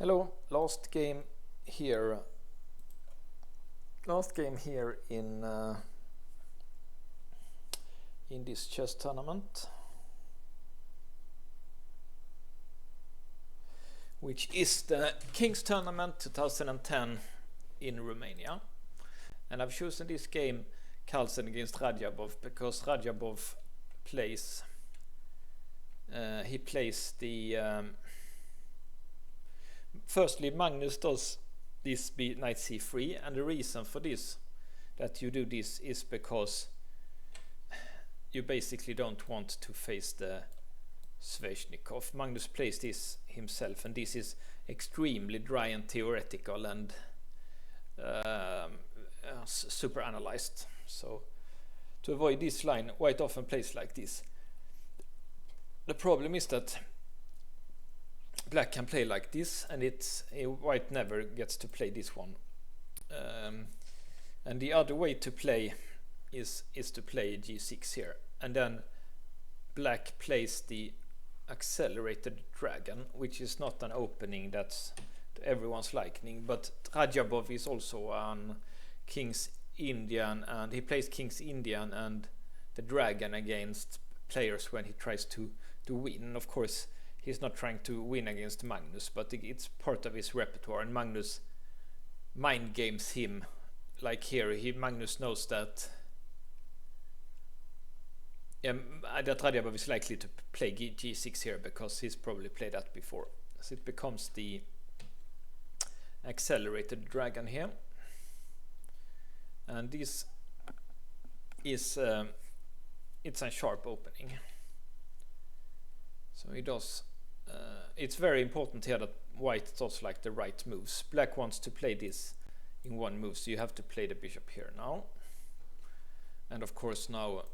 Hello, last game here in this chess tournament, which is the King's Tournament 2010 in Romania. And I've chosen this game, Carlsen against Radjabov, because Radjabov plays firstly, Magnus does this knight c3, and the reason for this, that you do this, is because you basically don't want to face the Sveshnikov. Magnus plays this himself, and this is extremely dry and theoretical and super analyzed. So to avoid this line, white often plays like this. The problem is that black can play like this, and white never gets to play this one. And the other way to play is to play g6 here, and then black plays the accelerated dragon, which is not an opening that's to everyone's liking. But Radjabov is also on King's Indian, and he plays King's Indian and the dragon against players when he tries to win. Of course, he's not trying to win against Magnus, but it's part of his repertoire, and Magnus mind games him. Like here, Magnus knows that that Radjabov is likely to play g6 here, because he's probably played that before. So it becomes the accelerated dragon here, and this is it's a sharp opening. So he does. It's very important here that white does like the right moves. Black wants to play this in one move, so you have to play the bishop here now. And of course now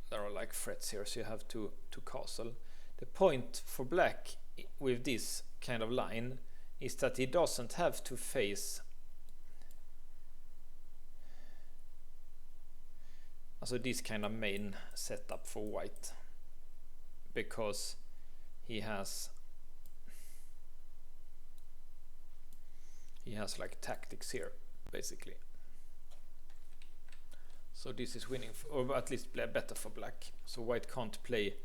there are like threats here, so you have to castle. The point for black with this kind of line is that he doesn't have to face this kind of main setup for white, because he has like tactics here basically. So this is winning, or at least better for black. So white can't play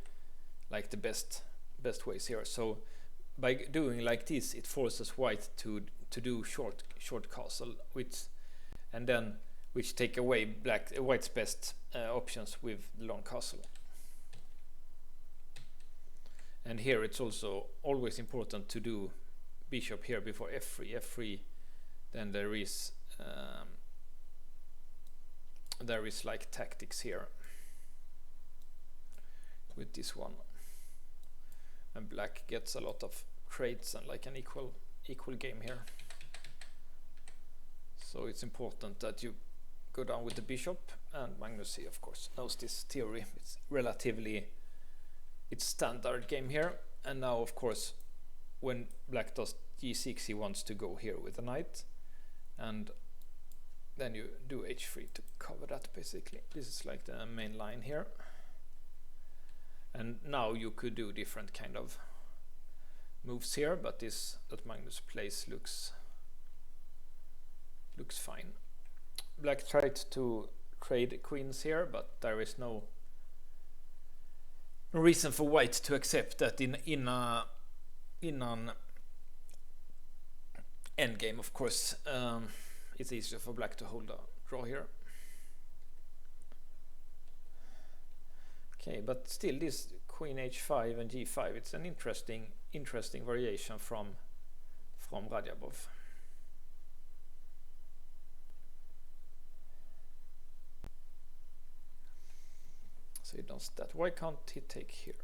like the best ways here. So by doing like this, it forces white to do short castle, which take away white's best options with the long castle. And here it's also always important to do bishop here before f3. Then there is like tactics here with this one, and black gets a lot of trades and like an equal game here. So it's important that you go down with the bishop, and Magnus, of course, knows this theory. It's standard game here. And now, of course, when black does g6, he wants to go here with a knight, and then you do h3 to cover that basically. This is like the main line here. And now you could do different kind of moves here, but this that Magnus plays looks fine. Black tried to trade queens here, but there is no reason for white to accept that in an endgame. Of course, it's easier for black to hold a draw here. Okay, but still this queen h5 and g5, it's an interesting variation from Radjabov. So he does that. Why can't he take here?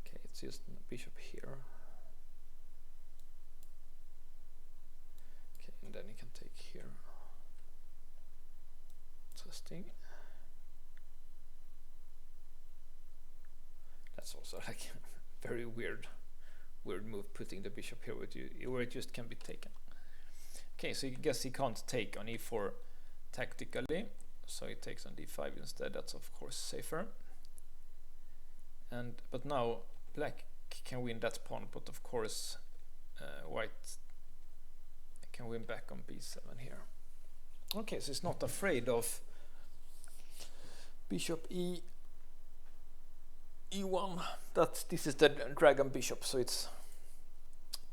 Okay, it's just bishop here. Okay, and then he can take here. Interesting. That's also like very weird move, putting the bishop here where it just can be taken. Okay, so you guess he can't take on e4 tactically, so he takes on d5 instead. That's of course safer. But now black can win that pawn, but of course white can win back on b7 here. Okay, so it's not afraid of bishop e1. This is the dragon bishop, so it's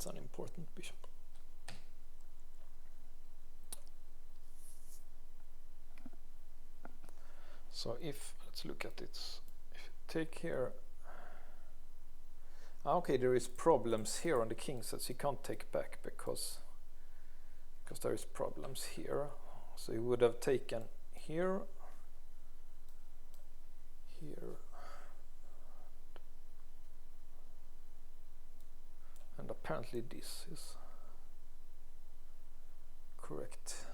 an important bishop. So let's look at it. If you take here, okay, there is problems here on the king, so he can't take back because there is problems here. So he would have taken here, and apparently this is correct.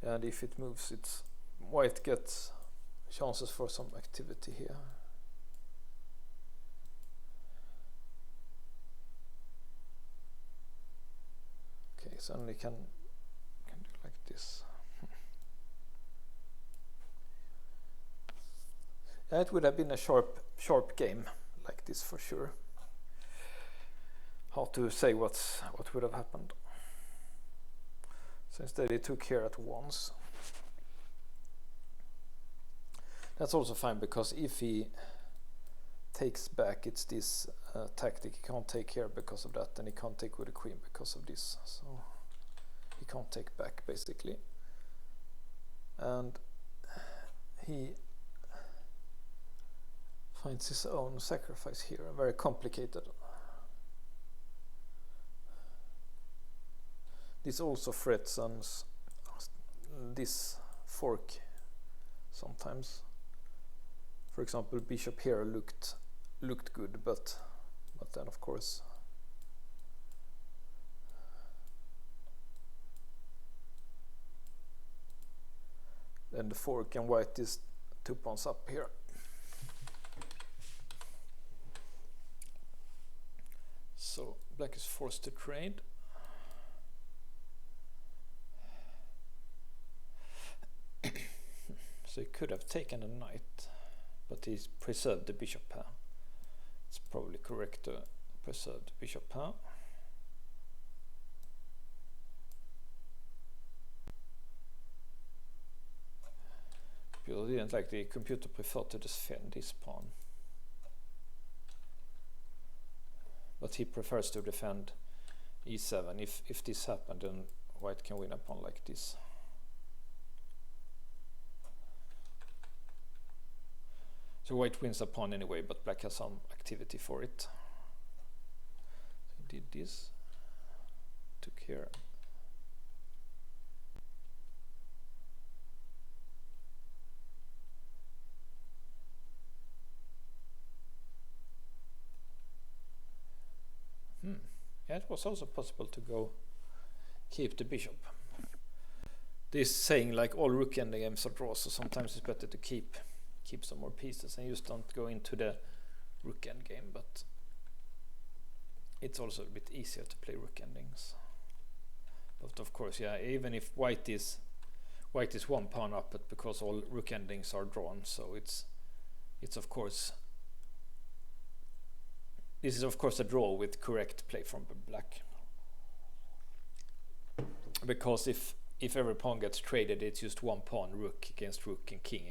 And if it moves, white gets chances for some activity here. Okay, so only can do like this. Yeah, it would have been a sharp game like this for sure. Hard to say what would have happened. So instead he took here at once. That's also fine, because if he takes back, it's this tactic. He can't take here because of that, and he can't take with the queen because of this. So he can't take back basically. And he finds his own sacrifice here, very complicated. This also threatens this fork sometimes. For example, bishop here looked good, but then of course then the fork, and white is 2 pawns up here. So black is forced to trade. So he could have taken a knight, but he's preserved the bishop pair. It's probably correct to preserve the bishop pair. Computer didn't like the computer preferred to defend this pawn, but he prefers to defend e7. If this happened, then white can win a pawn like this. So white wins a pawn anyway, but black has some activity for it. So he did this, took here. Yeah, it was also possible to go keep the bishop. This saying like all rook endgames are draws, so sometimes it's better to keep some more pieces and just don't go into the rook endgame, but it's also a bit easier to play rook endings. But of course, yeah, even if white is 1 pawn up, but because all rook endings are drawn, so it's of course, this is of course a draw with correct play from black, because if every pawn gets traded, it's just 1 pawn, rook against rook and king.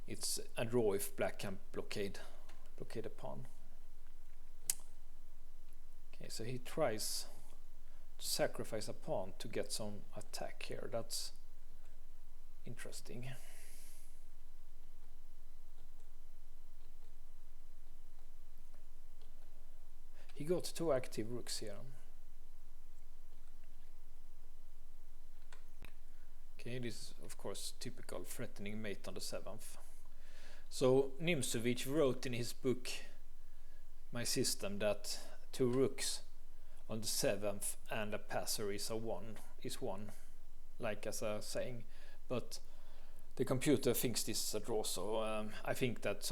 It's a draw if black can blockade a pawn. Okay, so he tries to sacrifice a pawn to get some attack here. That's interesting. He got 2 active rooks here. Okay, this is of course typical threatening mate on the 7th. So Nimzowitsch wrote in his book My System that 2 rooks on the 7th and a passer is 1, like as a saying, but the computer thinks this is a draw. So I think that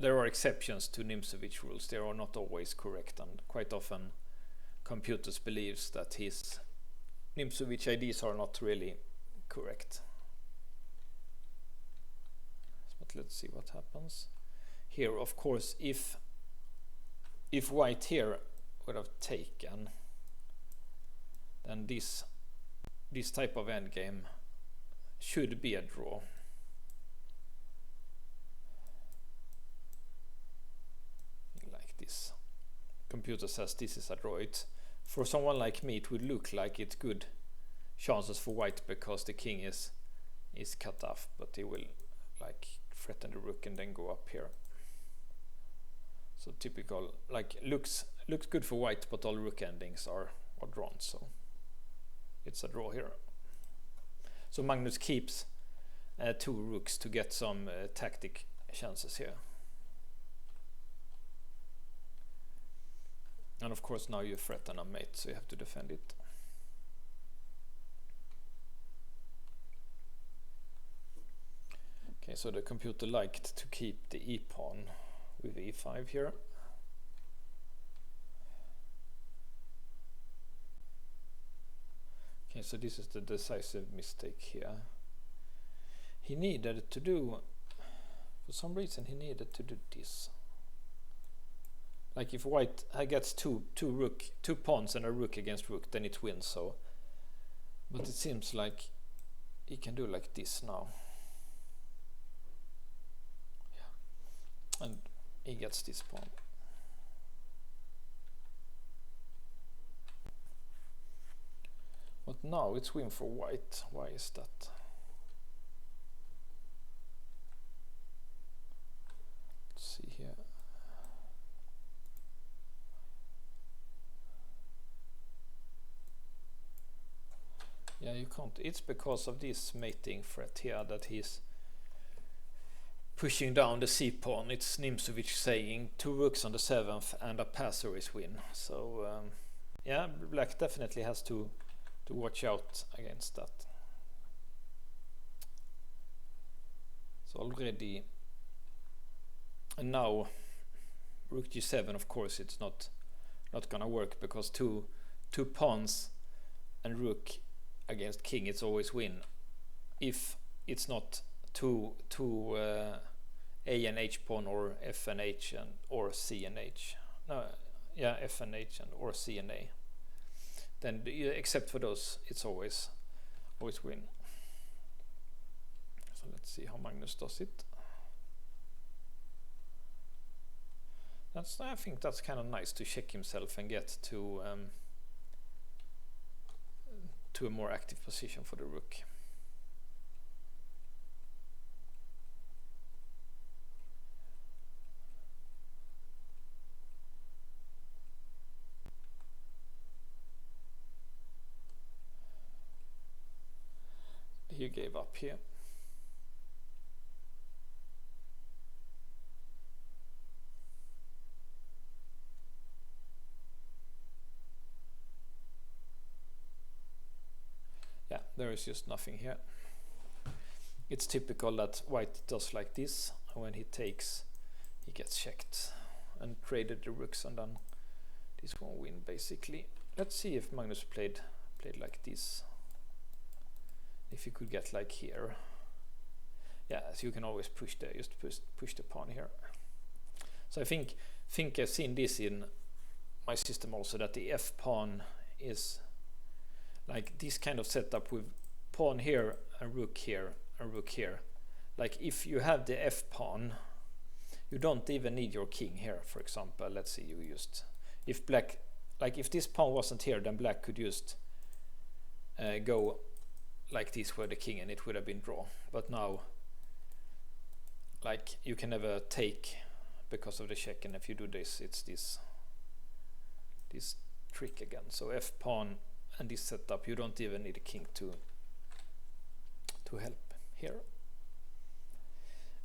there are exceptions to Nimzowitsch rules. They are not always correct, and quite often computers believes that his Nimzowitsch IDs are not really correct. But let's see what happens here. Of course, if white here would have taken, then this type of endgame should be a draw. Like this. Computer says this is a draw. For someone like me, it would look like it's good chances for white because the king is cut off, but he will like threaten the rook and then go up here. So typical, like looks good for white, but all rook endings are drawn, so it's a draw here. So Magnus keeps 2 rooks to get some tactic chances here. And of course now you threaten a mate, so you have to defend it. Okay, so the computer liked to keep the e-pawn with e5 here. Okay, so this is the decisive mistake here. He needed to do, for some reason he needed to do this. Like if white gets two pawns and a rook against rook, then it wins. So, but it seems like he can do like this now. Yeah. And he gets this pawn. But now it's win for white. Why is that? Let's see here. Yeah, you can't. It's because of this mating threat here that he's pushing down the c-pawn. It's Nimzowitsch saying 2 rooks on the 7th and a passer is win. So yeah, black definitely has to watch out against that. So already, and now rook g7, of course it's not gonna work because two pawns and rook against king, it's always win. If it's not two a and h pawn or f and h and or c and h. No, yeah, f and h and or c and a. Then except for those, it's always win. So let's see how Magnus does it. I think that's kind of nice to check himself and get to a more active position for the rook. He gave up here. Yeah, there is just nothing here. It's typical that white does like this, and when he takes, he gets checked and traded the rooks, and then this won't win basically. Let's see if Magnus played like this. If you could get like here. Yeah, so you can always push the pawn here. So I think I've seen this in my system also, that the f pawn is like this kind of setup with pawn here and rook here and rook here. Like if you have the f pawn, you don't even need your king here, for example. Let's see, you used, if black, like if this pawn wasn't here, then black could just go like this where the king, and it would have been draw. But now, like, you can never take because of the check, and if you do this, it's this trick again. So f pawn and this setup, you don't even need a king to help here.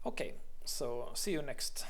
Okay, so see you next.